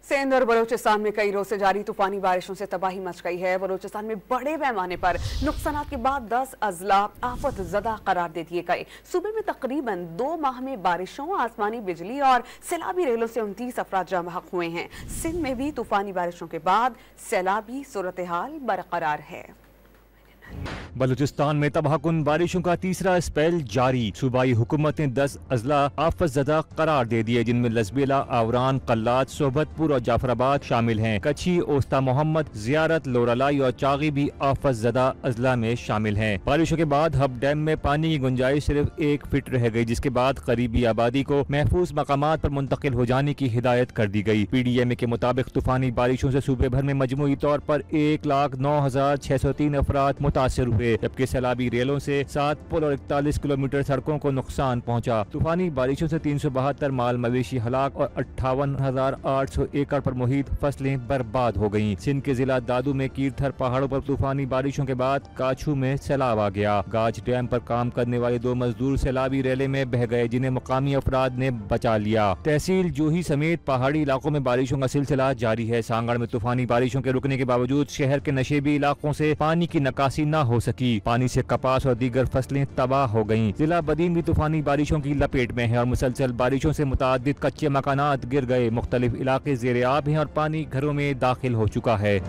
सिंध और बलूचिस्तान में कई रोज से जारी तूफानी बारिशों से तबाही मच गई है। बलूचिस्तान में बड़े पैमाने पर नुकसानात के बाद 10 अजला आफत ज़दा करार दे दिए गए। सूबे में तकरीबन 2 माह में बारिशों, आसमानी बिजली और सैलाबी रेलों से 29 अफराद जाँ बहक हुए हैं। सिंध में भी तूफानी बारिशों के बाद सैलाबी सूरत हाल बरकरार है। बलूचिस्तान में तबाहकुन बारिशों का तीसरा स्पेल जारी। सूबाई हुकूमत ने 10 अजला आफत ज़दा करार दे दिए, जिनमें लसबेला, आवरान, कल्लात, सोबतपुर और जाफराबाद शामिल हैं। कच्छी, ओस्ता मोहम्मद, जियारत, लोरालाई और चागी भी आफत ज़दा अजला में शामिल हैं। बारिशों के बाद हब डैम में पानी की गुंजाइश सिर्फ 1 फीट रह गई, जिसके बाद करीबी आबादी को महफूज मकामात पर मुंतकिल हो जाने की हिदायत कर दी गई। PDMA के मुताबिक तूफानी बारिशों से सूबे भर में मजमूई तौर पर 1,09,603 अफराद मुतासिर हुए, जबकि सैलाबी रेलों से 7 पुल और 41 किलोमीटर सड़कों को नुकसान पहुंचा। तूफानी बारिशों से 372 माल मवेशी हलाक और 58,800 एकड़ पर मुहित फसलें बर्बाद हो गईं। सिंध के जिला दादू में कीरथर पहाड़ों पर तूफानी बारिशों के बाद काछू में सैलाब आ गया। गाज डैम पर काम करने वाले 2 मजदूर सैलाबी रेले में बह गए, जिन्हें मुकामी अफराद ने बचा लिया। तहसील जोही समेत पहाड़ी इलाकों में बारिशों का सिलसिला जारी है। सांगड़ में तूफानी बारिशों के रुकने के बावजूद शहर के नशेबी इलाकों से पानी की निकासी न हो सकी। पानी से कपास और दीगर फसलें तबाह हो गईं। जिला बदीन भी तूफानी बारिशों की लपेट में है और मुसलसल बारिशों से मुतादिद कच्चे मकानात गिर गए। मुख्तलिफ इलाके ज़ेर आब हैं और पानी घरों में दाखिल हो चुका है।